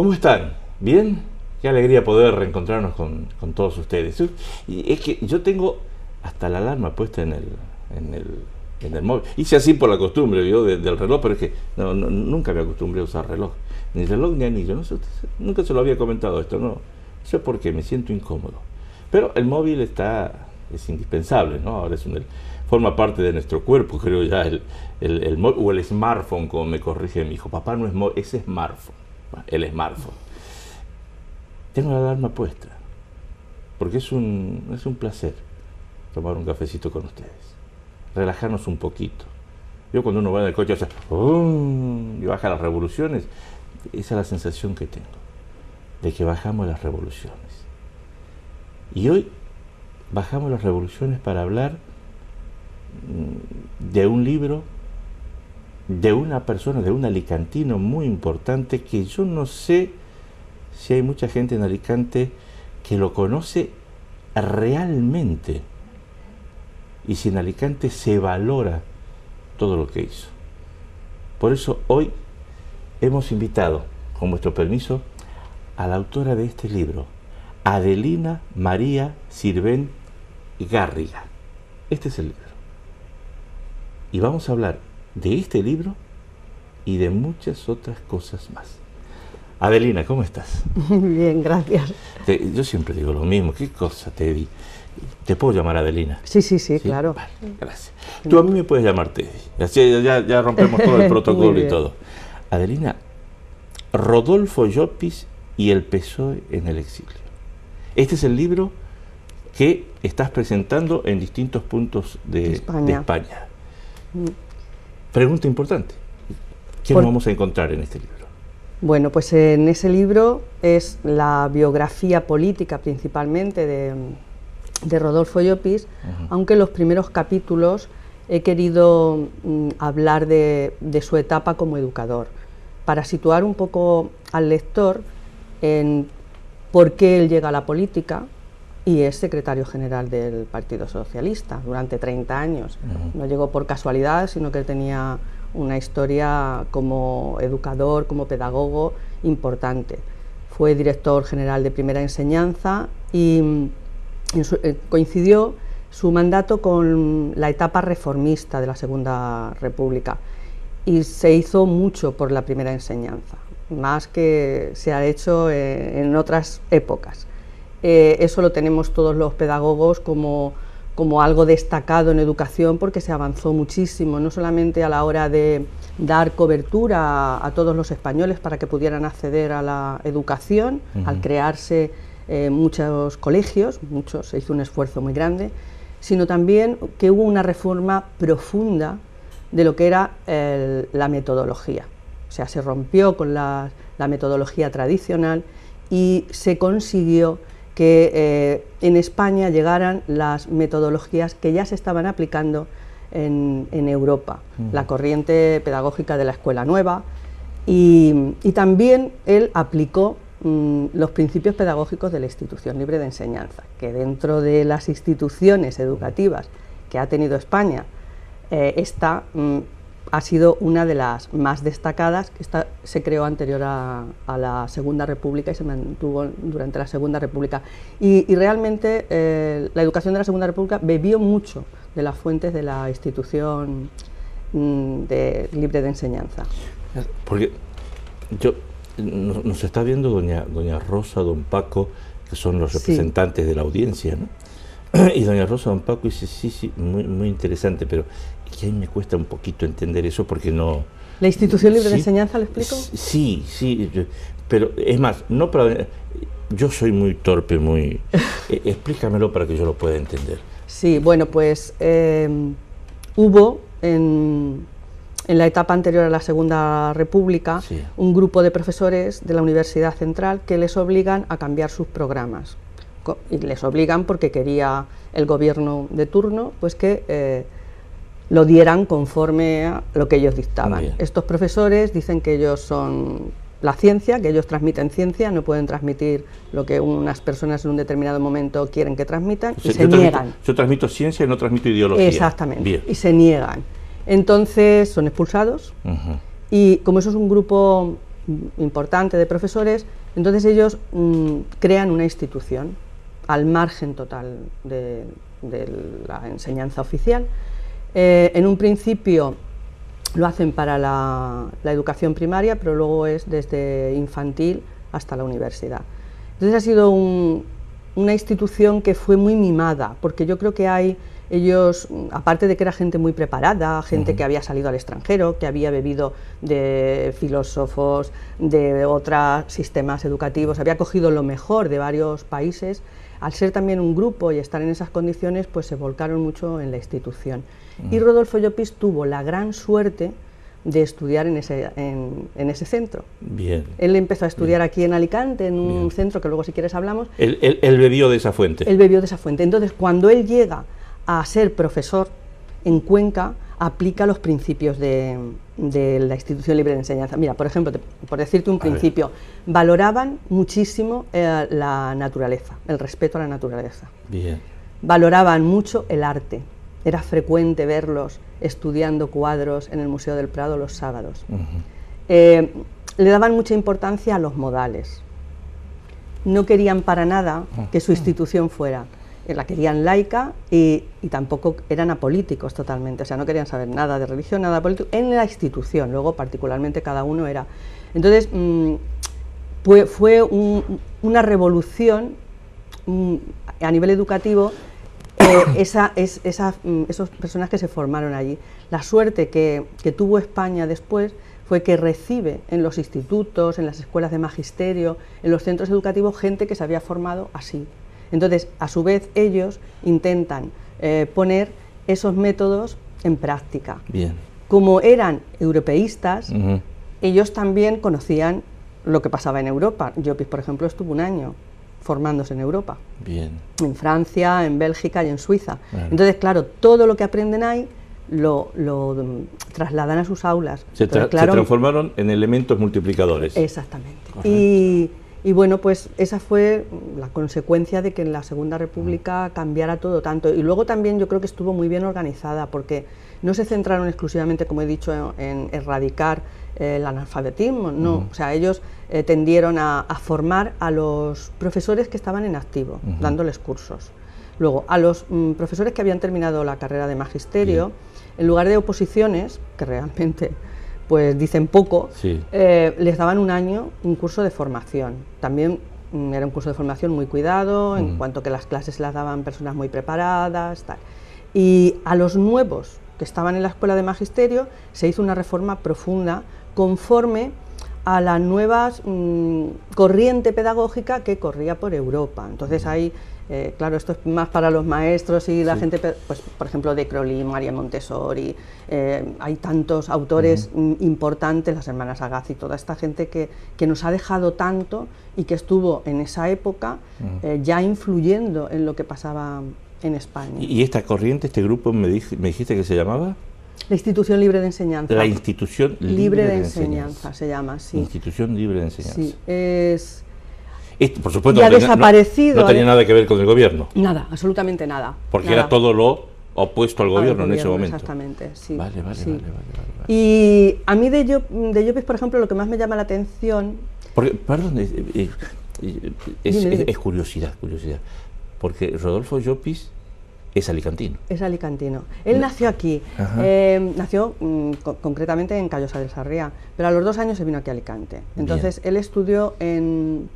¿Cómo están? ¿Bien? Qué alegría poder reencontrarnos con todos ustedes. Y es que yo tengo hasta la alarma puesta en el móvil. Hice así por la costumbre del reloj, pero es que nunca me acostumbré a usar reloj. Ni reloj ni anillo. No sé, nunca se lo había comentado esto. No sé por qué, me siento incómodo. Pero el móvil es indispensable, ¿no? Ahora forma parte de nuestro cuerpo, creo ya, el móvil, o el smartphone, como me corrige mi hijo. Papá, no es móvil, es smartphone. El smartphone. Tengo la alarma puesta, porque es un placer tomar un cafecito con ustedes, relajarnos un poquito. Yo cuando uno va en el coche, y baja las revoluciones, esa es la sensación que tengo, de que bajamos las revoluciones. Y hoy bajamos las revoluciones para hablar de un libro, de una persona, de un alicantino muy importante, que yo no sé si hay mucha gente en Alicante que lo conoce realmente, y si en Alicante se valora todo lo que hizo. Por eso hoy hemos invitado, con vuestro permiso, a la autora de este libro, Adelina María Sirvent Garriga. Este es el libro. Y vamos a hablar de este libro y de muchas otras cosas más. Adelina, ¿cómo estás? Bien, gracias. Yo siempre digo lo mismo. ¿Qué cosa, Teddy? ¿Te puedo llamar Adelina? Sí, claro. Vale, gracias. Tú a mí me puedes llamar Teddy. Así ya rompemos todo el protocolo y todo. Adelina, Rodolfo Llopis y el PSOE en el exilio. Este es el libro que estás presentando en distintos puntos de España. Pregunta importante. ¿Qué nos vamos a encontrar en este libro? Bueno, pues en ese libro es la biografía política principalmente de Rodolfo Llopis, aunque en los primeros capítulos he querido hablar de su etapa como educador, para situar un poco al lector en por qué él llega a la política y es secretario general del Partido Socialista durante 30 años. No llegó por casualidad, sino que él tenía una historia como educador, como pedagogo importante. Fue director general de primera enseñanza y coincidió su mandato con la etapa reformista de la Segunda República y se hizo mucho por la primera enseñanza, más que se ha hecho en otras épocas. Eso lo tenemos todos los pedagogos como algo destacado en educación, porque se avanzó muchísimo, no solamente a la hora de dar cobertura a todos los españoles para que pudieran acceder a la educación, al crearse muchos colegios, se hizo un esfuerzo muy grande, sino también que hubo una reforma profunda de lo que era la metodología. O sea, se rompió con la metodología tradicional y se consiguió que en España llegaran las metodologías que ya se estaban aplicando en Europa, la corriente pedagógica de la Escuela Nueva, y también él aplicó los principios pedagógicos de la Institución Libre de Enseñanza, que dentro de las instituciones educativas que ha tenido España, ha sido una de las más destacadas, que se creó anterior a la Segunda República y se mantuvo durante la Segunda República. Y realmente la educación de la Segunda República bebió mucho de las fuentes de la institución libre de enseñanza. Porque nos está viendo doña Rosa, don Paco, que son los representantes de la audiencia, ¿no? Y doña Rosa, don Paco dice, sí, muy interesante, pero que a mí me cuesta un poquito entender eso porque no... ¿La Institución Libre de Enseñanza, le explico? Sí, pero es más, yo soy muy torpe, explícamelo para que yo lo pueda entender. Sí, bueno, pues hubo en la etapa anterior a la Segunda República un grupo de profesores de la Universidad Central que les obligan a cambiar sus programas. Y les obligan porque quería el gobierno de turno pues que lo dieran conforme a lo que ellos dictaban. Estos profesores dicen que ellos son la ciencia, que ellos transmiten ciencia, no pueden transmitir lo que unas personas en un determinado momento quieren que transmitan, y se niegan. Yo transmito ciencia y no transmito ideología. Exactamente, y se niegan. Entonces son expulsados, y como eso es un grupo importante de profesores, entonces ellos crean una institución al margen total de la enseñanza oficial. En un principio lo hacen para la educación primaria, pero luego es desde infantil hasta la universidad. Entonces ha sido una institución que fue muy mimada, porque yo creo que ellos, aparte de que era gente muy preparada, gente que había salido al extranjero, que había bebido de filósofos, de otros sistemas educativos, había cogido lo mejor de varios países, al ser también un grupo y estar en esas condiciones, pues se volcaron mucho en la institución. Y Rodolfo Llopis tuvo la gran suerte de estudiar en ese centro. Bien. Él empezó a estudiar aquí en Alicante, en un centro que luego si quieres hablamos. Él bebió de esa fuente. Él bebió de esa fuente. Entonces, cuando él llega a ser profesor en Cuenca, aplica los principios de la institución libre de enseñanza. Mira, por ejemplo, por decirte un principio, valoraban muchísimo la naturaleza, el respeto a la naturaleza. Bien. Valoraban mucho el arte. Era frecuente verlos estudiando cuadros en el Museo del Prado los sábados. Le daban mucha importancia a los modales. No querían para nada que su institución fuera, la querían laica y tampoco eran apolíticos totalmente, o sea, no querían saber nada de religión, nada político, en la institución, luego particularmente cada uno era. Entonces, fue una revolución a nivel educativo. Esos personas que se formaron allí. La suerte que tuvo España después fue que recibe en los institutos, en las escuelas de magisterio, en los centros educativos, gente que se había formado así. Entonces, a su vez, ellos intentan poner esos métodos en práctica. Bien. Como eran europeístas, ellos también conocían lo que pasaba en Europa. Llopis, por ejemplo, estuvo un año formándose en Europa. Bien. En Francia, en Bélgica y en Suiza. Bueno. Entonces, claro, todo lo que aprenden ahí lo trasladan a sus aulas. Se transformaron en elementos multiplicadores. Exactamente. Y bueno, pues esa fue la consecuencia de que en la Segunda República cambiara todo tanto. Y luego también yo creo que estuvo muy bien organizada, porque no se centraron exclusivamente, como he dicho, en erradicar el analfabetismo, no. O sea, ellos tendieron a formar a los profesores que estaban en activo, dándoles cursos. Luego, a los profesores que habían terminado la carrera de magisterio, en lugar de oposiciones, que realmente pues dicen poco, les daban un año un curso de formación. También era un curso de formación muy cuidado, en cuanto que las clases las daban personas muy preparadas, tal. Y a los nuevos que estaban en la escuela de magisterio se hizo una reforma profunda conforme a la nueva corriente pedagógica que corría por Europa. Entonces ahí, claro, esto es más para los maestros y la gente, pues por ejemplo de Crowley, María Montessori, hay tantos autores importantes, las hermanas Agassiz, toda esta gente que nos ha dejado tanto y que estuvo en esa época ya influyendo en lo que pasaba en España. ¿Y esta corriente, este grupo, me dijiste que se llamaba? La Institución Libre de Enseñanza. La Institución Libre de Enseñanza se llama, sí. Institución Libre de Enseñanza. Sí, es... Por supuesto, ya desaparecido. No tenía nada que ver con el gobierno. Nada, absolutamente nada. Porque nada. Era todo lo opuesto al gobierno en ese momento. Exactamente, sí. Vale. Y a mí de Llopis, por ejemplo, lo que más me llama la atención... Porque, perdón, es curiosidad. Porque Rodolfo Llopis es alicantino. Es alicantino. Él nació aquí, nació concretamente en Callosa del Sarriá, pero a los 2 años se vino aquí a Alicante. Entonces él estudió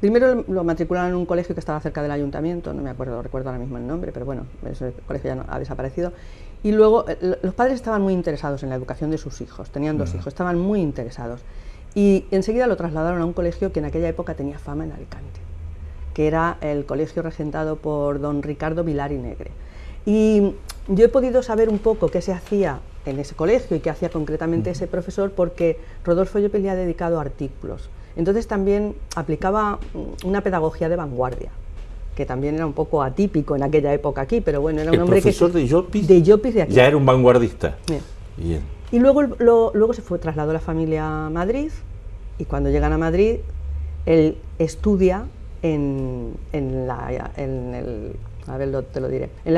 primero lo matricularon en un colegio que estaba cerca del ayuntamiento, no me acuerdo, recuerdo ahora mismo el nombre, pero bueno, ese colegio ya ha desaparecido. Y luego los padres estaban muy interesados en la educación de sus hijos, tenían 2 hijos, estaban muy interesados. Y enseguida lo trasladaron a un colegio que en aquella época tenía fama en Alicante, que era el colegio regentado por don Ricardo Vilar y Negre. Y yo he podido saber un poco qué se hacía en ese colegio y qué hacía concretamente ese profesor, porque Rodolfo Llopis le ha dedicado artículos. Entonces también aplicaba una pedagogía de vanguardia, que también era un poco atípico en aquella época aquí, pero bueno, era un hombre que... El profesor de Llopis de aquí. Ya era un vanguardista. Bien. Y luego se trasladó la familia a Madrid, y cuando llegan a Madrid, él estudia en la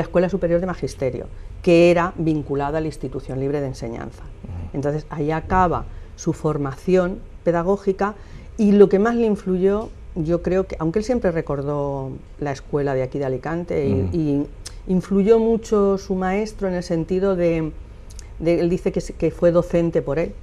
Escuela Superior de Magisterio, que era vinculada a la Institución Libre de Enseñanza. Entonces ahí acaba su formación pedagógica Y lo que más le influyó, yo creo que, aunque él siempre recordó la escuela de aquí de Alicante, y influyó mucho su maestro en el sentido de él dice que fue docente por él,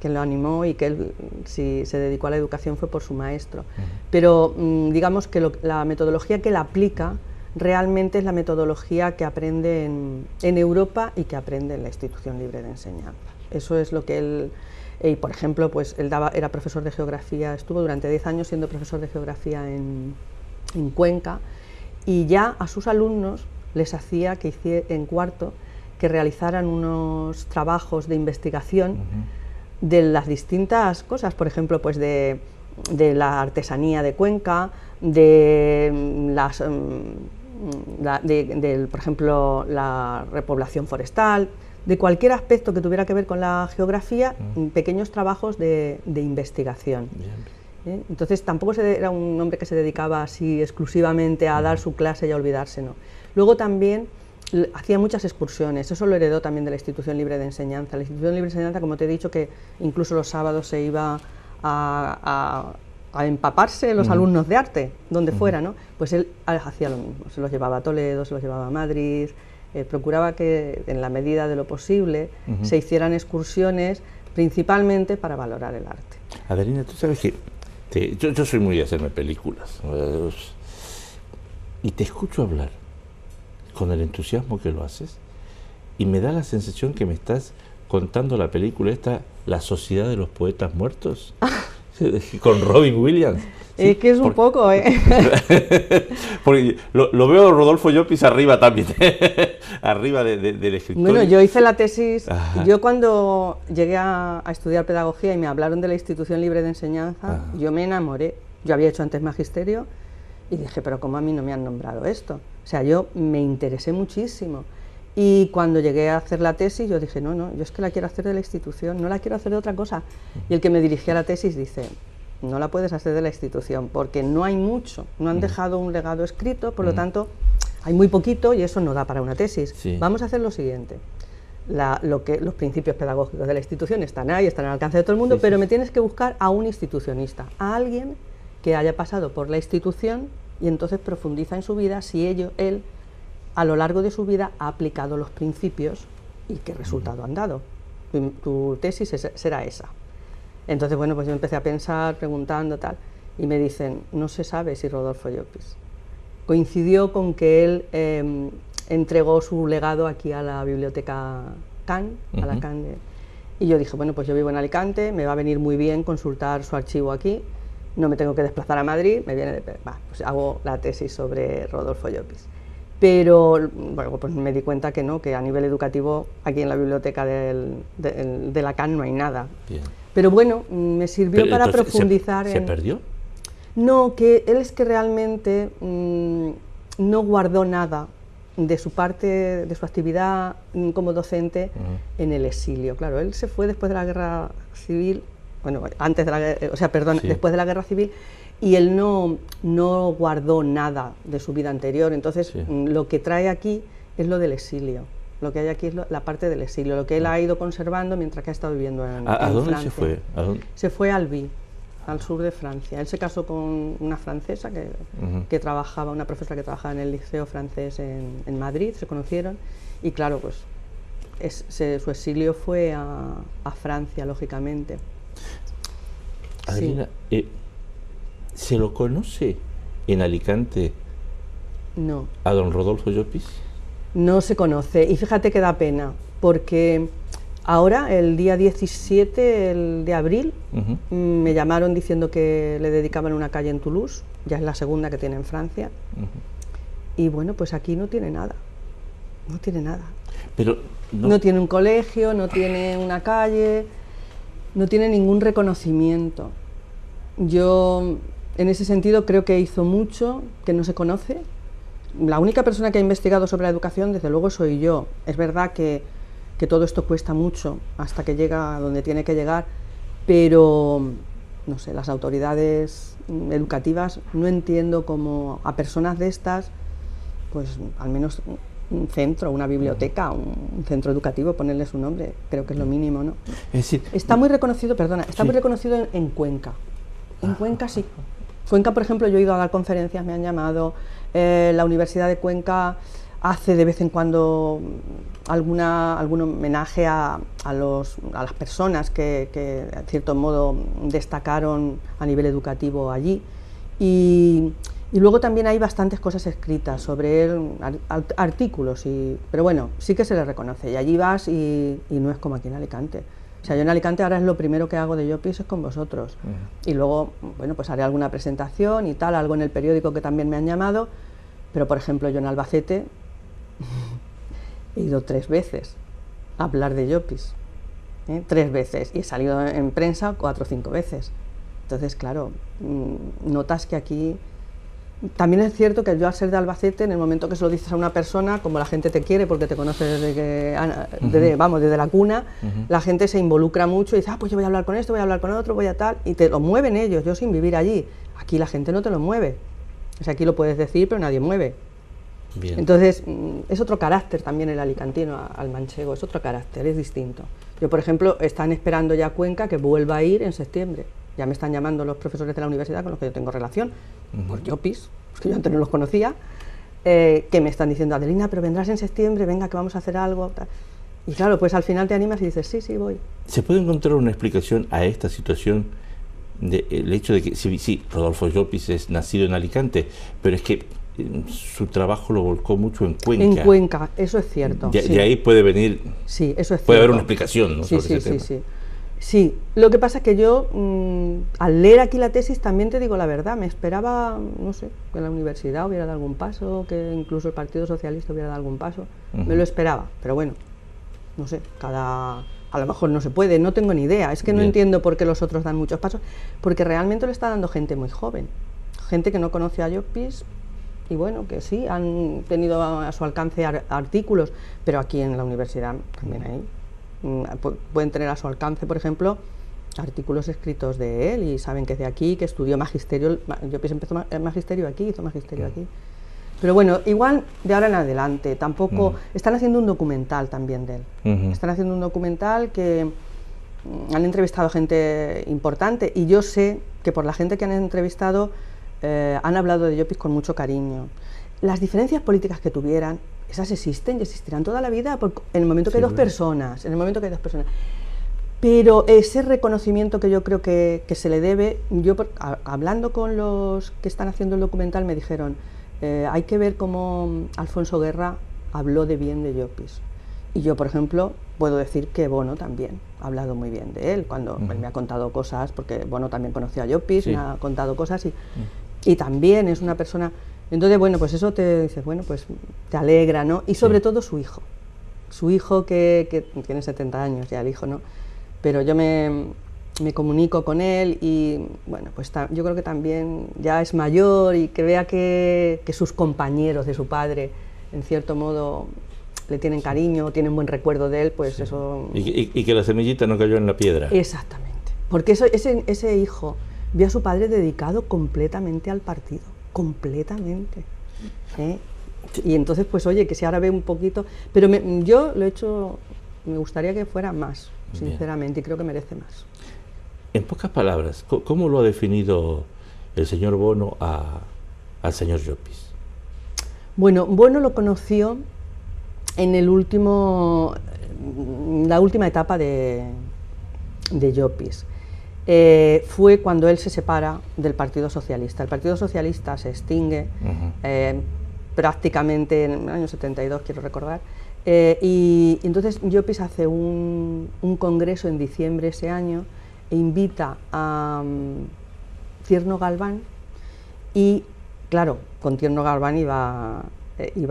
que lo animó, y que él, si se dedicó a la educación, fue por su maestro. Pero digamos que la metodología que él aplica realmente es la metodología que aprende en Europa y que aprende en la Institución Libre de Enseñanza. Eso es lo que él... Y por ejemplo, pues él era profesor de geografía, estuvo durante 10 años siendo profesor de geografía en Cuenca, y ya a sus alumnos les hacía en cuarto que realizaran unos trabajos de investigación de las distintas cosas, por ejemplo, pues de la artesanía de Cuenca, por ejemplo, la repoblación forestal, de cualquier aspecto que tuviera que ver con la geografía, pequeños trabajos de investigación. Entonces tampoco era un hombre que se dedicaba así exclusivamente a dar su clase y a olvidarse, no. Luego también hacía muchas excursiones, eso lo heredó también de la Institución Libre de Enseñanza. La Institución Libre de Enseñanza, como te he dicho, que incluso los sábados se iba a empaparse los alumnos de arte, donde fuera, ¿no? Pues él hacía lo mismo, se los llevaba a Toledo, se los llevaba a Madrid, procuraba que en la medida de lo posible se hicieran excursiones principalmente para valorar el arte. Adelina, tú sabes que yo soy muy de hacerme películas, y te escucho hablar con el entusiasmo que lo haces, y me da la sensación que me estás contando la película esta, La Sociedad de los Poetas Muertos, con Robin Williams. Sí, es que es un poco, Porque lo veo Rodolfo Llopis arriba también, arriba del escritorio. Bueno, yo hice la tesis, yo cuando llegué a estudiar pedagogía y me hablaron de la Institución Libre de Enseñanza, yo me enamoré. Yo había hecho antes magisterio y dije, pero ¿cómo a mí no me han nombrado esto? O sea, yo me interesé muchísimo. Y cuando llegué a hacer la tesis, yo dije, no, yo es que la quiero hacer de la institución, no la quiero hacer de otra cosa. Y el que me dirigía la tesis dice, no la puedes hacer de la institución, porque no hay mucho, no han dejado un legado escrito, por lo tanto, hay muy poquito y eso no da para una tesis. Sí. Vamos a hacer lo siguiente, los principios pedagógicos de la institución están ahí, están al alcance de todo el mundo, pero me tienes que buscar a un institucionista, a alguien que haya pasado por la institución y entonces profundiza en su vida si él a lo largo de su vida ha aplicado los principios y qué resultado han dado. Tu tesis será esa. Entonces, bueno, pues yo empecé a pensar, preguntando, tal, y me dicen, no se sabe si Rodolfo Llopis. Coincidió con que él entregó su legado aquí a la biblioteca Can, a la Can y yo dije, bueno, pues yo vivo en Alicante, me va a venir muy bien consultar su archivo aquí, no me tengo que desplazar a Madrid, me viene pues hago la tesis sobre Rodolfo Llopis. Pero bueno, pues me di cuenta que no, que a nivel educativo aquí en la biblioteca de la Can no hay nada. Bien. Pero bueno, me sirvió para profundizar en... ¿Se perdió? No, que él es que realmente no guardó nada de su parte, de su actividad como docente en el exilio. Claro, él se fue después de la Guerra Civil, bueno, antes de la, después de la Guerra Civil, y él no guardó nada de su vida anterior. Entonces, lo que trae aquí es lo del exilio. Lo que hay aquí es la parte del exilio, lo que él ha ido conservando mientras que ha estado viviendo en Francia. ¿A dónde se fue? Se fue a Albi, al sur de Francia. Él se casó con una francesa que trabajaba, una profesora que trabajaba en el liceo francés en Madrid, se conocieron, y claro, pues su exilio fue a Francia, lógicamente. Adelina, ¿se lo conoce en Alicante a don Rodolfo Llopis? No se conoce, y fíjate que da pena, porque ahora, el día 17 de abril, me llamaron diciendo que le dedicaban una calle en Toulouse, ya es la segunda que tiene en Francia, y bueno, pues aquí no tiene nada, no tiene nada. Pero no tiene un colegio, no tiene una calle, no tiene ningún reconocimiento. Yo, en ese sentido, creo que hizo mucho que no se conoce. La única persona que ha investigado sobre la educación, desde luego, soy yo. Es verdad que todo esto cuesta mucho hasta que llega a donde tiene que llegar, pero, no sé, las autoridades educativas, no entiendo cómo a personas de estas, pues al menos un centro, una biblioteca, un centro educativo, ponerle su nombre, creo que es lo mínimo, ¿no? Es decir, está muy reconocido, perdona, está muy reconocido en Cuenca. En Cuenca sí. Cuenca, por ejemplo, yo he ido a dar conferencias, me han llamado, la Universidad de Cuenca hace de vez en cuando algún homenaje a las personas que en cierto modo destacaron a nivel educativo allí. Y luego también hay bastantes cosas escritas sobre él, artículos, pero bueno, sí que se le reconoce. Y allí vas y no es como aquí en Alicante. O sea, yo en Alicante ahora es lo primero que hago de Llopis es con vosotros. Y luego, bueno, pues haré alguna presentación y tal, algo en el periódico que también me han llamado. Pero, por ejemplo, yo en Albacete he ido 3 veces a hablar de Llopis. 3 veces. Y he salido en prensa 4 o 5 veces. Entonces, claro, notas que aquí... También es cierto que yo, al ser de Albacete, en el momento que se lo dices a una persona, como la gente te quiere porque te conoce desde la cuna, la gente se involucra mucho y dice, pues yo voy a hablar con esto, voy a hablar con otro, voy a tal, y te lo mueven ellos, yo sin vivir allí. Aquí la gente no te lo mueve. O sea, aquí lo puedes decir, pero nadie mueve. Bien. Entonces, es otro carácter también el alicantino al manchego, es otro carácter, es distinto. Yo, por ejemplo, están esperando ya Cuenca que vuelva a ir en septiembre. Ya me están llamando los profesores de la universidad con los que yo tengo relación, por Llopis, porque yo antes no los conocía, que me están diciendo, Adelina, pero vendrás en septiembre, venga, que vamos a hacer algo. Tal. Y claro, pues al final te animas y dices, sí, voy. ¿Se puede encontrar una explicación a esta situación del hecho de que, sí, Rodolfo Llopis es nacido en Alicante, pero es que su trabajo lo volcó mucho en Cuenca? En Cuenca, eso es cierto. De ahí puede venir... Sí, eso es cierto. Puede haber una explicación, ¿no? Sí, sobre ese tema. Sí. Sí, lo que pasa es que yo, al leer aquí la tesis, también te digo la verdad, me esperaba, no sé, que la universidad hubiera dado algún paso, que incluso el Partido Socialista hubiera dado algún paso, me lo esperaba, pero bueno, no sé, a lo mejor no se puede, no tengo ni idea, es que no entiendo por qué los otros dan muchos pasos, porque realmente lo está dando gente muy joven, gente que no conoce a Llopis, y bueno, que sí, han tenido a su alcance artículos, pero aquí en la universidad también hay. Pueden tener a su alcance, por ejemplo, artículos escritos de él y saben que es de aquí, que estudió magisterio. Llopis empezó magisterio aquí, hizo magisterio aquí. Pero bueno, igual de ahora en adelante, tampoco... Están haciendo un documental también de él. Están haciendo un documental que han entrevistado gente importante y yo sé que por la gente que han entrevistado han hablado de Llopis con mucho cariño. Las diferencias políticas que tuvieran, esas existen y existirán toda la vida en el momento que hay dos personas, pero ese reconocimiento que yo creo que se le debe, yo hablando con los que están haciendo el documental me dijeron, hay que ver cómo Alfonso Guerra habló de bien de Llopis. Y yo, por ejemplo, puedo decir que Bono también ha hablado muy bien de él, cuando él me ha contado cosas, porque Bono también conoció a Llopis, me ha contado cosas y también es una persona... Entonces, bueno, pues eso te dices, bueno, pues te alegra, ¿no? Y sobre todo su hijo que tiene 70 años ya, el hijo, ¿no? Pero yo me comunico con él y, bueno, pues yo creo que también ya es mayor y que vea que sus compañeros de su padre, en cierto modo, le tienen cariño, tienen buen recuerdo de él, pues eso... Y que la semillita no cayó en la piedra. Exactamente, porque ese hijo vio a su padre dedicado completamente al partido. Completamente. Y entonces, pues oye, que si ahora ve un poquito... Pero yo lo he hecho... Me gustaría que fuera más, sinceramente, y creo que merece más. En pocas palabras, ¿cómo lo ha definido el señor Bono al señor Llopis? Bueno, Bono lo conoció en la última etapa de Llopis. Fue cuando él se separa del Partido Socialista. El Partido Socialista se extingue prácticamente en el año 72, quiero recordar, y entonces Llopis hace un congreso en diciembre ese año e invita a Tierno Galván y, claro, con Tierno Galván iba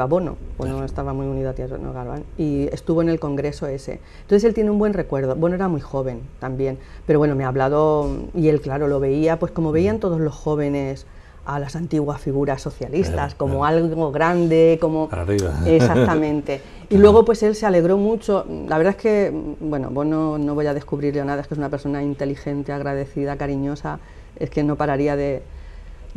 Bono. Bono estaba muy unido a Tierno Galván y estuvo en el congreso ese. Entonces él tiene un buen recuerdo. Bono era muy joven también, pero bueno, me ha hablado y él, claro, lo veía, pues como veían todos los jóvenes a las antiguas figuras socialistas, como algo grande, como... Arriba. Exactamente. Y luego pues él se alegró mucho. La verdad es que, bueno, Bono no voy a descubrirle nada, es que es una persona inteligente, agradecida, cariñosa, es que no pararía de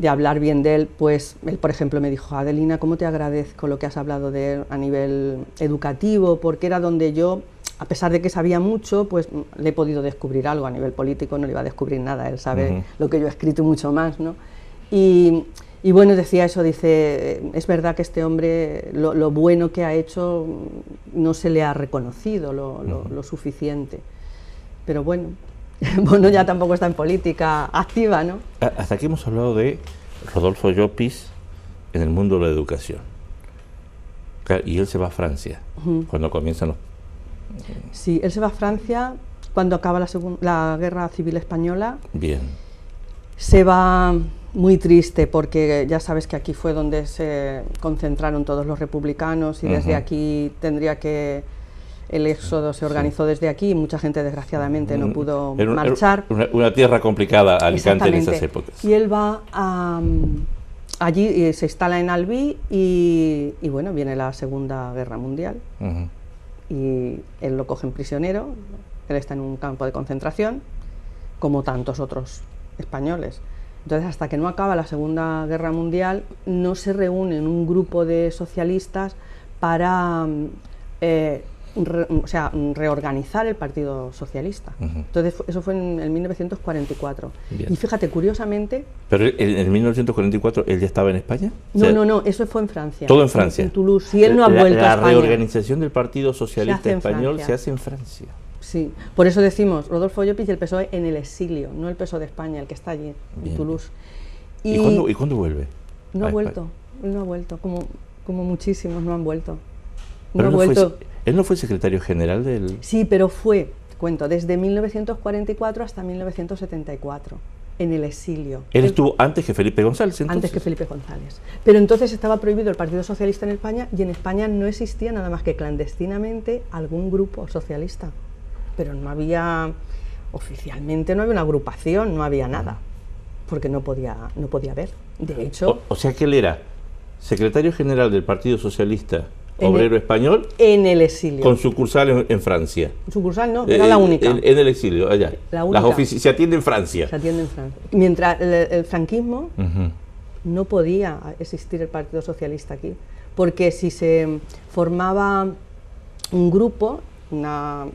hablar bien de él. Pues él, por ejemplo, me dijo, Adelina, ¿cómo te agradezco lo que has hablado de él a nivel educativo? Porque era donde yo a pesar de que sabía mucho, pues le he podido descubrir algo. A nivel político no le iba a descubrir nada, él sabe lo que yo he escrito y mucho más, ¿no? Y bueno, decía eso, dice, es verdad que este hombre, lo bueno que ha hecho no se le ha reconocido lo suficiente. Pero bueno, bueno, ya tampoco está en política activa, ¿no? Hasta aquí hemos hablado de Rodolfo Llopis en el mundo de la educación. Claro, y él se va a Francia, cuando comienzan los... Sí, él se va a Francia cuando acaba la Guerra Civil Española. Bien. Se va muy triste porque ya sabes que aquí fue donde se concentraron todos los republicanos y desde aquí el éxodo se organizó desde aquí y mucha gente desgraciadamente no pudo marchar. Una tierra complicada, Alicante, en esas épocas. Y él va allí y se instala en Albi y bueno, viene la Segunda Guerra Mundial y él lo cogen prisionero, él está en un campo de concentración como tantos otros españoles. Entonces, hasta que no acaba la Segunda Guerra Mundial, no se reúnen un grupo de socialistas para reorganizar el Partido Socialista. Entonces, eso fue en el 1944. Bien. Y fíjate, curiosamente... ¿Pero en 1944 él ya estaba en España? No, eso fue en Francia. Todo en Francia. En Toulouse. Y él no ha vuelto a España. La reorganización del Partido Socialista Español se hace en Francia. Sí, por eso decimos Rodolfo Llopis y el PSOE en el exilio, no el PSOE de España, el que está allí, en Toulouse. ¿Y cuándo vuelve? No ha vuelto, él no ha vuelto, como muchísimos no han vuelto. ¿Él no fue secretario general del...? Sí, pero fue, te cuento, desde 1944 hasta 1974, en el exilio. ¿Él estuvo antes que Felipe González, entonces? Antes que Felipe González. Pero entonces estaba prohibido el Partido Socialista en España y en España no existía nada más que clandestinamente algún grupo socialista. Pero no había, oficialmente no había una agrupación, no había nada, porque no podía haber. De hecho... O sea que él era secretario general del Partido Socialista Obrero Español... En el exilio. Con sucursal en Francia. Sucursal no, era la única. En el exilio, allá. La única. Se atiende en Francia. Se atiende en Francia. Mientras el franquismo no podía existir el Partido Socialista aquí, porque si se formaba un grupo...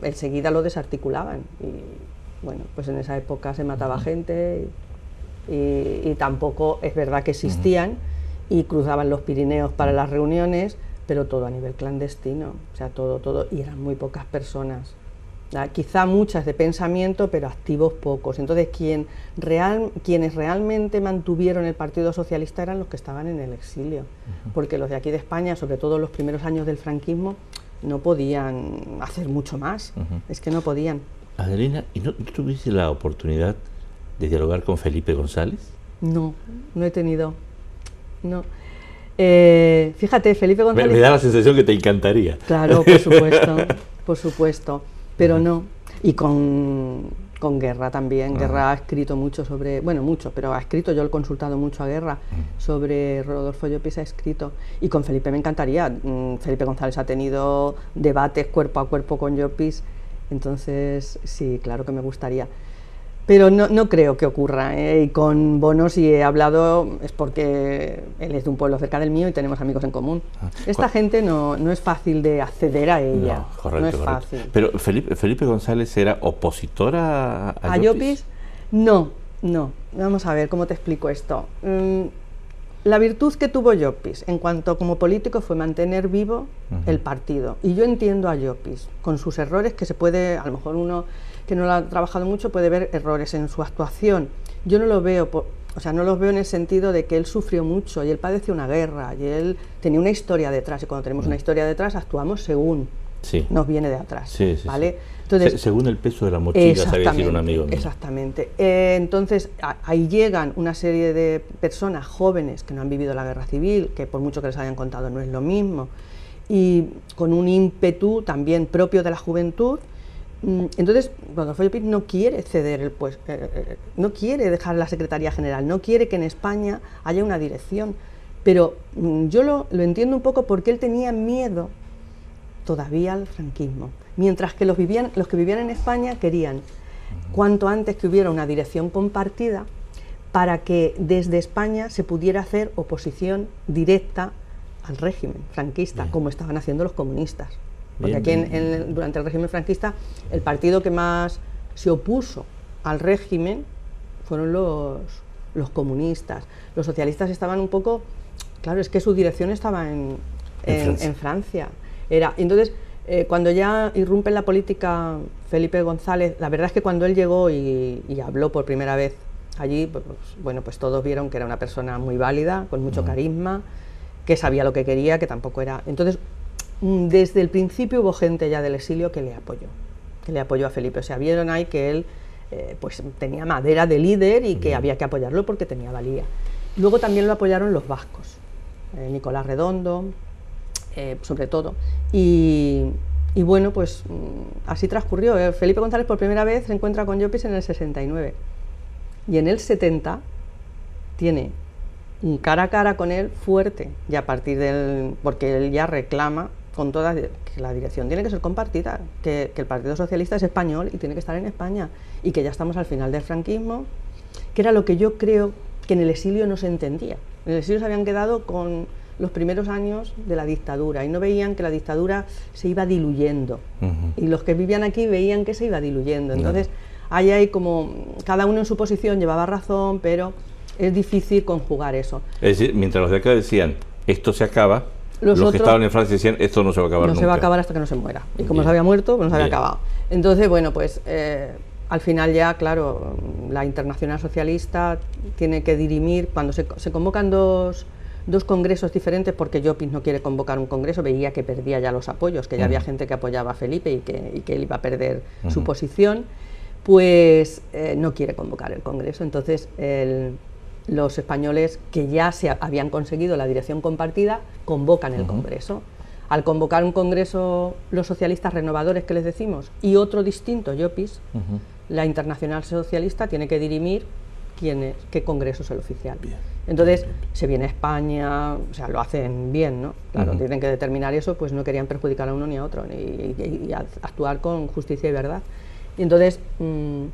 enseguida lo desarticulaban y bueno, pues en esa época se mataba gente y tampoco es verdad que existían y cruzaban los Pirineos para las reuniones, pero todo a nivel clandestino, o sea, todo, y eran muy pocas personas, quizá muchas de pensamiento, pero activos pocos. Entonces quienes realmente mantuvieron el Partido Socialista eran los que estaban en el exilio, porque los de aquí de España, sobre todo los primeros años del franquismo, no podían hacer mucho más, es que no podían. Adelina, ¿y no tuviste la oportunidad de dialogar con Felipe González? No he tenido, no. Fíjate, Felipe González... Me da la sensación que te encantaría. Claro, por supuesto, pero no. Y con Guerra también. Guerra ha escrito mucho sobre, bueno, mucho, pero ha escrito, yo lo he consultado mucho a Guerra sobre Rodolfo Llopis, ha escrito, y con Felipe me encantaría. Felipe González ha tenido debates cuerpo a cuerpo con Llopis, entonces sí, claro que me gustaría. Pero no creo que ocurra, y con Bono si he hablado es porque él es de un pueblo cerca del mío y tenemos amigos en común. Esta gente no es fácil de acceder a ella, no es fácil. Pero Felipe González era opositor a Llopis. No, vamos a ver cómo te explico esto. La virtud que tuvo Llopis en cuanto como político fue mantener vivo el partido, y yo entiendo a Llopis con sus errores, que se puede, a lo mejor uno que no lo ha trabajado mucho puede ver errores en su actuación. Yo no lo veo, no los veo en el sentido de que él sufrió mucho y él padeció una guerra y él tenía una historia detrás, y cuando tenemos una historia detrás actuamos según nos viene de atrás, ¿vale? Entonces, según el peso de la mochila, sabía decir un amigo mío. Exactamente. Entonces ahí llegan una serie de personas jóvenes que no han vivido la guerra civil, que por mucho que les hayan contado no es lo mismo, y con un ímpetu también propio de la juventud. Entonces, Rodolfo Llopis no quiere ceder no quiere dejar la Secretaría General, no quiere que en España haya una dirección, pero yo lo entiendo un poco porque él tenía miedo todavía al franquismo, mientras que los que vivían en España querían cuanto antes que hubiera una dirección compartida para que desde España se pudiera hacer oposición directa al régimen franquista, como estaban haciendo los comunistas. Porque aquí durante el régimen franquista el partido que más se opuso al régimen fueron los comunistas. Los socialistas estaban un poco, claro, es que su dirección estaba en Francia. Entonces, cuando ya irrumpe en la política Felipe González, la verdad es que cuando él llegó y habló por primera vez allí, pues todos vieron que era una persona muy válida, con mucho carisma, que sabía lo que quería, que tampoco era... Entonces, desde el principio hubo gente ya del exilio que le apoyó a Felipe. O sea, vieron ahí que él pues tenía madera de líder y que había que apoyarlo porque tenía valía. Luego también lo apoyaron los vascos, Nicolás Redondo, sobre todo. Y bueno, pues así transcurrió. Felipe González por primera vez se encuentra con Llopis en el 69. Y en el 70 tiene un cara a cara con él fuerte, y a partir porque él ya reclama con toda que la dirección tiene que ser compartida, que el Partido Socialista es español y tiene que estar en España, y que ya estamos al final del franquismo, que era lo que yo creo que en el exilio no se entendía. En el exilio se habían quedado con los primeros años de la dictadura y no veían que la dictadura se iba diluyendo, y los que vivían aquí veían que se iba diluyendo. Entonces ahí hay como, cada uno en su posición llevaba razón, pero es difícil conjugar eso. Es decir, mientras los de acá decían, esto se acaba, los que estaban en Francia decían, esto no se va a acabar nunca. No se va a acabar hasta que no se muera. Y como se había muerto, pues no se había acabado. Entonces, bueno, pues al final ya, claro, la Internacional Socialista tiene que dirimir, cuando se convocan dos congresos diferentes, porque Llopis no quiere convocar un congreso, veía que perdía ya los apoyos, que ya había gente que apoyaba a Felipe y que él iba a perder su posición, pues no quiere convocar el congreso. Entonces los españoles, que ya se habían conseguido la dirección compartida, convocan el congreso. Al convocar un congreso los socialistas renovadores, que les decimos, y otro distinto, Llopis, la Internacional Socialista tiene que dirimir qué congreso es el oficial. Bien. Entonces se viene a España, o sea, lo hacen bien, ¿no? Claro, tienen que determinar eso, pues no querían perjudicar a uno ni a otro, y actuar con justicia y verdad. Y entonces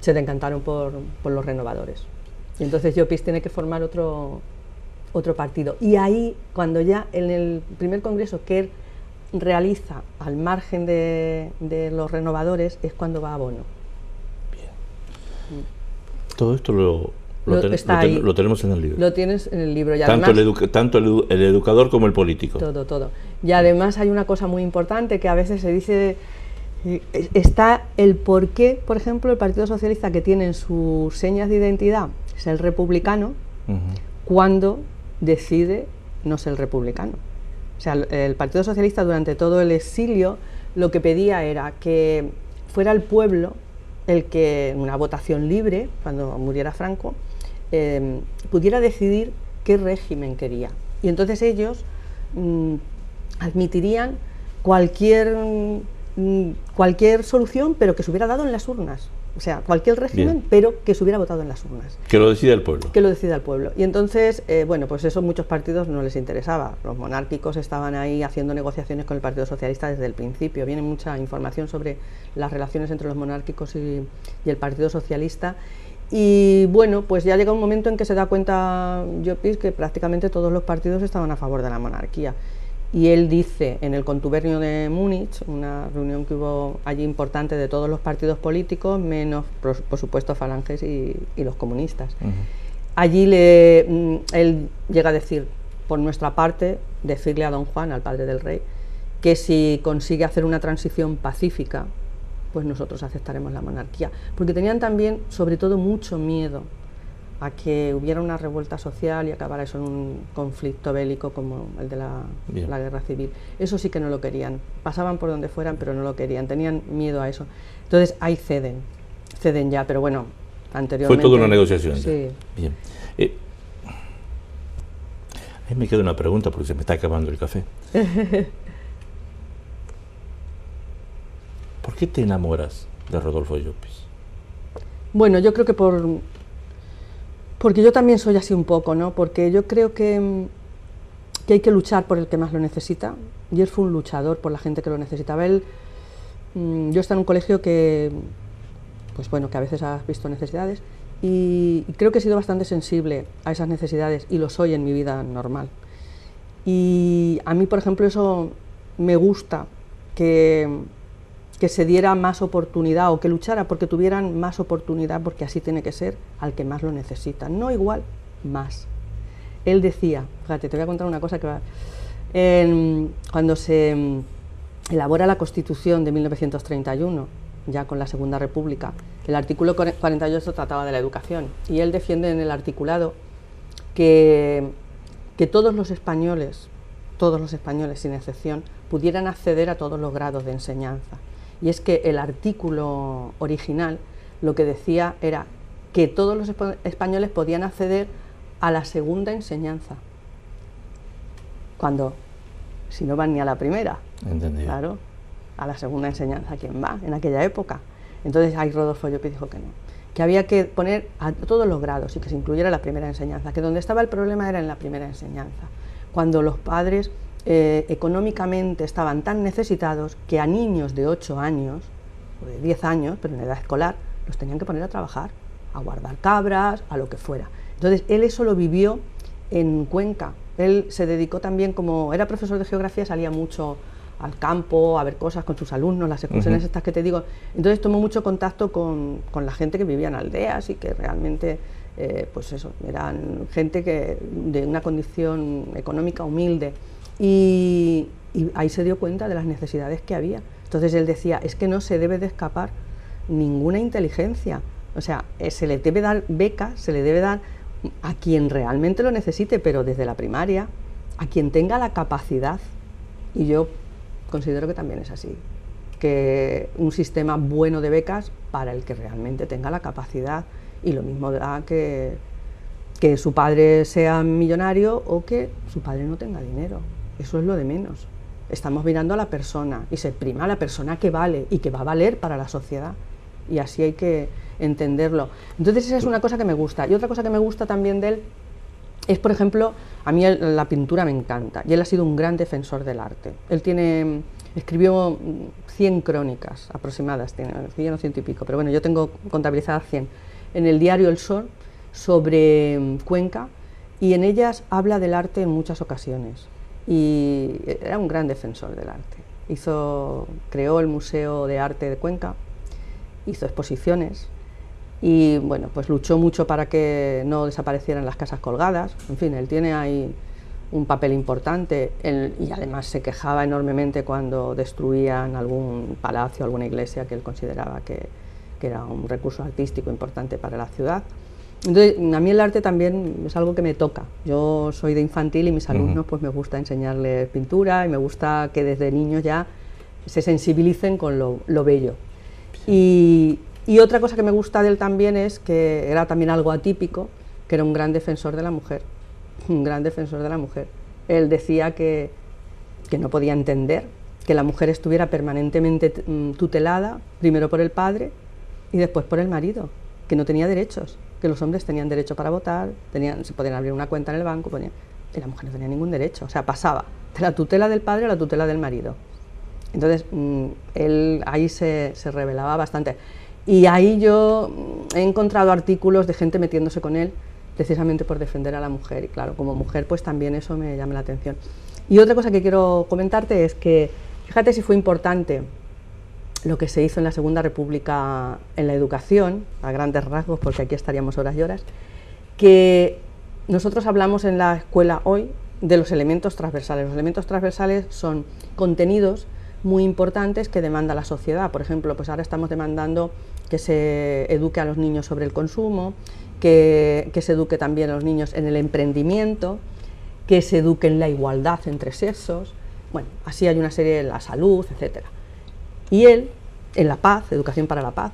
se decantaron por los renovadores. Y entonces Llopis tiene que formar otro partido. Y ahí, cuando ya en el primer congreso que él realiza al margen de los renovadores, es cuando va a Bono. Bien. Todo esto lo tenemos en el libro. Lo tienes en el libro. Y tanto además, el educador como el político. Todo. Y además hay una cosa muy importante que a veces se dice... Está el porqué, por ejemplo, el Partido Socialista, que tiene en sus señas de identidad ser republicano, cuando decide no ser republicano. O sea, el Partido Socialista durante todo el exilio lo que pedía era que fuera el pueblo el que, en una votación libre, cuando muriera Franco, pudiera decidir qué régimen quería. Y entonces ellos admitirían cualquier solución, pero que se hubiera dado en las urnas. O sea, cualquier régimen, pero que se hubiera votado en las urnas. Que lo decida el pueblo. Que lo decida el pueblo. Y entonces, bueno, pues eso a muchos partidos no les interesaba. Los monárquicos estaban ahí haciendo negociaciones con el Partido Socialista desde el principio. Viene mucha información sobre las relaciones entre los monárquicos y el Partido Socialista. Y bueno, pues ya llega un momento en que se da cuenta Llopis que prácticamente todos los partidos estaban a favor de la monarquía. Y él dice en el contubernio de Múnich, una reunión que hubo allí importante de todos los partidos políticos, menos por supuesto Falanges y los comunistas. Allí él llega a decir, por nuestra parte, decirle a don Juan, al padre del rey, que si consigue hacer una transición pacífica, pues nosotros aceptaremos la monarquía. Porque tenían también, sobre todo, mucho miedo a que hubiera una revuelta social y acabara eso en un conflicto bélico como el de la guerra civil. Eso sí que no lo querían. Pasaban por donde fueran, pero no lo querían. Tenían miedo a eso. Entonces ahí ceden ya, pero bueno, anteriormente... Fue toda una negociación. Sí. Bien. Ahí me queda una pregunta porque se me está acabando el café. ¿Por qué te enamoras de Rodolfo Llopis? Bueno, yo creo que porque yo también soy así un poco, ¿no? Porque yo creo que hay que luchar por el que más lo necesita, y él fue un luchador por la gente que lo necesitaba. Yo estaba en un colegio que, pues bueno, que a veces has visto necesidades, y creo que he sido bastante sensible a esas necesidades, y lo soy en mi vida normal. Y a mí, por ejemplo, eso me gusta que se diera más oportunidad o que luchara porque tuvieran más oportunidad, porque así tiene que ser al que más lo necesita, no igual, más. Él decía, fíjate, te voy a contar una cosa que va... cuando se elabora la Constitución de 1931, ya con la Segunda República, el artículo 48 trataba de la educación, y él defiende en el articulado que todos los españoles sin excepción, pudieran acceder a todos los grados de enseñanza. Y es que el artículo original lo que decía era que todos los españoles podían acceder a la segunda enseñanza, cuando, si no van ni a la primera, Entendido. Claro, a la segunda enseñanza, ¿quién va en aquella época? Entonces ahí Rodolfo Llopis dijo que no, que había que poner a todos los grados y que se incluyera la primera enseñanza, que donde estaba el problema era en la primera enseñanza, cuando los padres económicamente estaban tan necesitados que a niños de 8 años, o de 10 años, pero en edad escolar, los tenían que poner a trabajar, a guardar cabras, a lo que fuera. Entonces él eso lo vivió en Cuenca. Él se dedicó también, como era profesor de geografía, salía mucho al campo a ver cosas con sus alumnos, las excursiones estas que te digo. Entonces tomó mucho contacto con la gente que vivía en aldeas y que realmente, pues eso, eran gente que de una condición económica humilde. Y ahí se dio cuenta de las necesidades que había. Entonces él decía, es que no se debe de escapar ninguna inteligencia, o sea, se le debe dar becas, se le debe dar a quien realmente lo necesite, pero desde la primaria, a quien tenga la capacidad. Y yo considero que también es así, que un sistema bueno de becas para el que realmente tenga la capacidad, y lo mismo da que su padre sea millonario o que su padre no tenga dinero. Eso es lo de menos. Estamos mirando a la persona y se prima a la persona que vale y que va a valer para la sociedad, y así hay que entenderlo. Entonces esa es una cosa que me gusta. Y otra cosa que me gusta también de él es, por ejemplo, a mí la pintura me encanta, y él ha sido un gran defensor del arte. Él escribió 100 crónicas aproximadas, tiene 100 o 100 y pico, pero bueno, yo tengo contabilizadas 100, en el diario El Sol, sobre Cuenca, y en ellas habla del arte en muchas ocasiones, y era un gran defensor del arte. Creó el Museo de Arte de Cuenca, hizo exposiciones, y bueno, pues luchó mucho para que no desaparecieran las casas colgadas. En fin, él tiene ahí un papel importante, y además se quejaba enormemente cuando destruían algún palacio, alguna iglesia que él consideraba que era un recurso artístico importante para la ciudad. Entonces, a mí el arte también es algo que me toca. Yo soy de infantil y mis alumnos, pues me gusta enseñarles pintura, y me gusta que desde niños ya se sensibilicen con lo bello. Y otra cosa que me gusta de él también es que era también algo atípico, que era un gran defensor de la mujer, un gran defensor de la mujer. Él decía que no podía entender que la mujer estuviera permanentemente tutelada, primero por el padre y después por el marido, que no tenía derechos, que los hombres tenían derecho para votar, se podían abrir una cuenta en el banco, y la mujer no tenía ningún derecho, o sea, pasaba de la tutela del padre a la tutela del marido. Entonces, él ahí se rebelaba bastante. Y ahí yo he encontrado artículos de gente metiéndose con él, precisamente por defender a la mujer, y claro, como mujer pues también eso me llama la atención. Y otra cosa que quiero comentarte es que, fíjate si fue importante lo que se hizo en la Segunda República en la educación, a grandes rasgos, porque aquí estaríamos horas y horas, que nosotros hablamos en la escuela hoy de los elementos transversales. Los elementos transversales son contenidos muy importantes que demanda la sociedad. Por ejemplo, pues ahora estamos demandando que se eduque a los niños sobre el consumo, que se eduque también a los niños en el emprendimiento, que se eduque en la igualdad entre sexos. Bueno, así hay una serie, la salud, etcétera. Y él, en la paz, educación para la paz,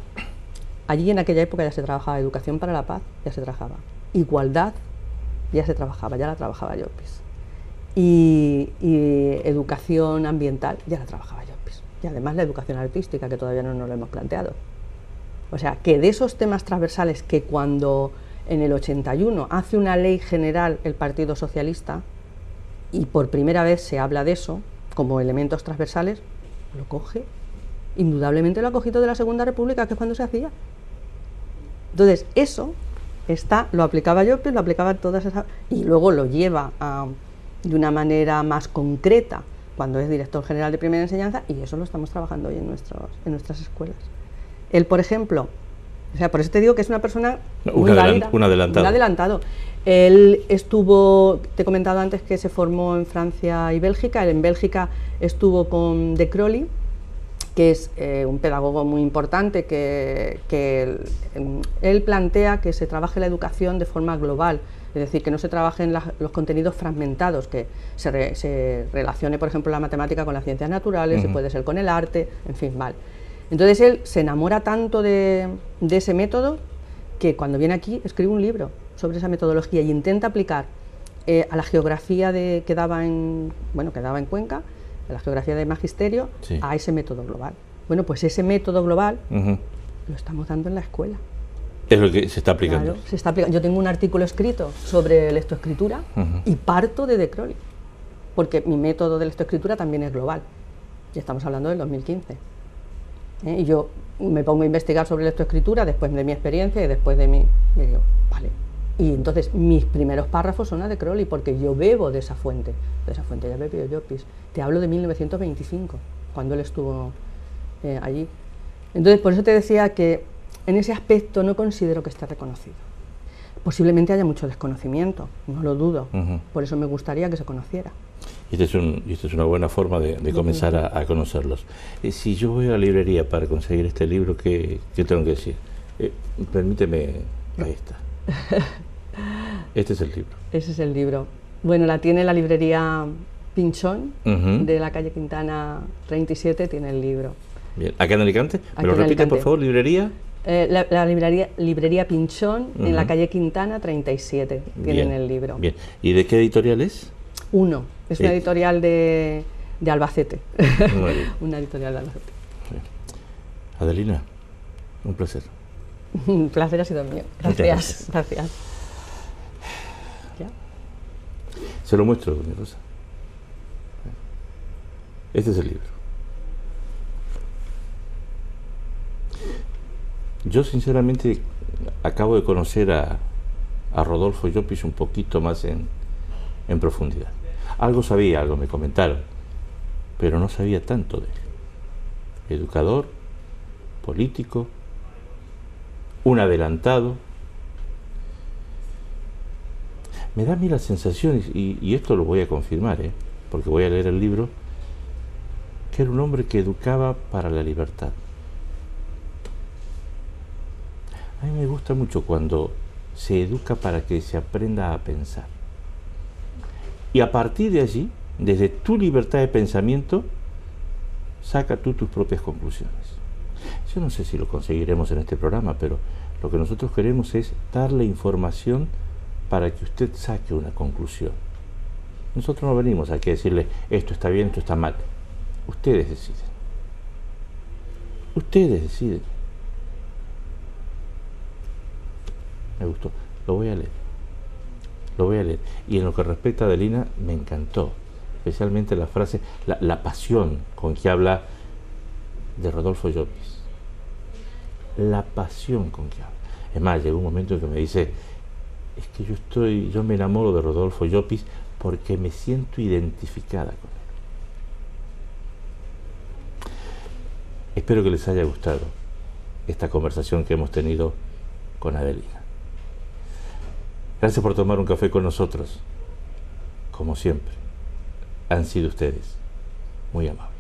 allí en aquella época ya se trabajaba educación para la paz, ya se trabajaba igualdad, ya se trabajaba, ya la trabajaba Llopis, y educación ambiental ya la trabajaba Llopis, y además la educación artística, que todavía no nos lo hemos planteado. O sea, que de esos temas transversales que cuando en el 81 hace una ley general el Partido Socialista, y por primera vez se habla de eso como elementos transversales, lo coge, indudablemente lo ha cogido de la Segunda República, que es cuando se hacía. Entonces, eso lo aplicaba Llopis, lo aplicaba todas esas, y luego lo lleva de una manera más concreta cuando es director general de primera enseñanza, y eso lo estamos trabajando hoy en nuestras escuelas. Él, por ejemplo, o sea, por eso te digo que es una persona un adelantado. Un adelantado. Él estuvo, te he comentado antes que se formó en Francia y Bélgica. Él en Bélgica estuvo con De Crowley, que es un pedagogo muy importante, que él plantea que se trabaje la educación de forma global, es decir, que no se trabajen los contenidos fragmentados, que se relacione, por ejemplo, la matemática con las ciencias naturales, se puede ser con el arte, en fin, mal. Entonces él se enamora tanto de ese método que cuando viene aquí escribe un libro sobre esa metodología y intenta aplicar a la geografía que daba en Cuenca, a la geografía de magisterio, sí, a ese método global. Bueno, pues ese método global lo estamos dando en la escuela. Es lo que se está aplicando. Claro, se está aplicando. Yo tengo un artículo escrito sobre lectoescritura y parto de Crowley, porque mi método de lectoescritura también es global. Y estamos hablando del 2015. Y yo me pongo a investigar sobre lectoescritura después de mi experiencia y después de mi... Y digo, vale. Y entonces mis primeros párrafos son a de Crowley, porque yo bebo de esa fuente ya bebió Llopis. Te hablo de 1925, cuando él estuvo allí. Entonces, por eso te decía que en ese aspecto no considero que esté reconocido. Posiblemente haya mucho desconocimiento, no lo dudo, por eso me gustaría que se conociera. Y esta es una buena forma de comenzar a conocerlos. Si yo voy a la librería para conseguir este libro, ¿qué tengo que decir? Permíteme, ahí está. Este es el libro. Ese es el libro. Bueno, la tiene la librería Pinchón, de la calle Quintana 37, tiene el libro. Bien. ¿Acá en Alicante? ¿Me lo repiten, por favor, librería? La librería Pinchón, en la calle Quintana 37, tienen el libro. Bien. ¿Y de qué editorial es? Uno. Es una editorial de Albacete. Una editorial de Albacete. Bien. Adelina, un placer. Un placer ha sido mío. Gracias. Gracias. ¿Ya? Se lo muestro, doña Rosa. Este es el libro. Yo sinceramente acabo de conocer a Rodolfo Llopis un poquito más en profundidad. Algo sabía, algo me comentaron, pero no sabía tanto de él. Educador, político, un adelantado. Me da a mí la sensación, y esto lo voy a confirmar, porque voy a leer el libro, que era un hombre que educaba para la libertad. A mí me gusta mucho cuando se educa para que se aprenda a pensar. Y a partir de allí, desde tu libertad de pensamiento, saca tú tus propias conclusiones. Yo no sé si lo conseguiremos en este programa, pero lo que nosotros queremos es darle información para que usted saque una conclusión. Nosotros no venimos aquí a decirle esto está bien, esto está mal. Ustedes deciden. Ustedes deciden. Me gustó. Lo voy a leer. Lo voy a leer. Y en lo que respecta a Adelina, me encantó. Especialmente la frase, la pasión con que habla de Rodolfo Llopis. La pasión con que habla. Es más, llegó un momento en que me dice, es que yo me enamoro de Rodolfo Llopis porque me siento identificada con él. Espero que les haya gustado esta conversación que hemos tenido con Adelina. Gracias por tomar un café con nosotros. Como siempre, han sido ustedes muy amables.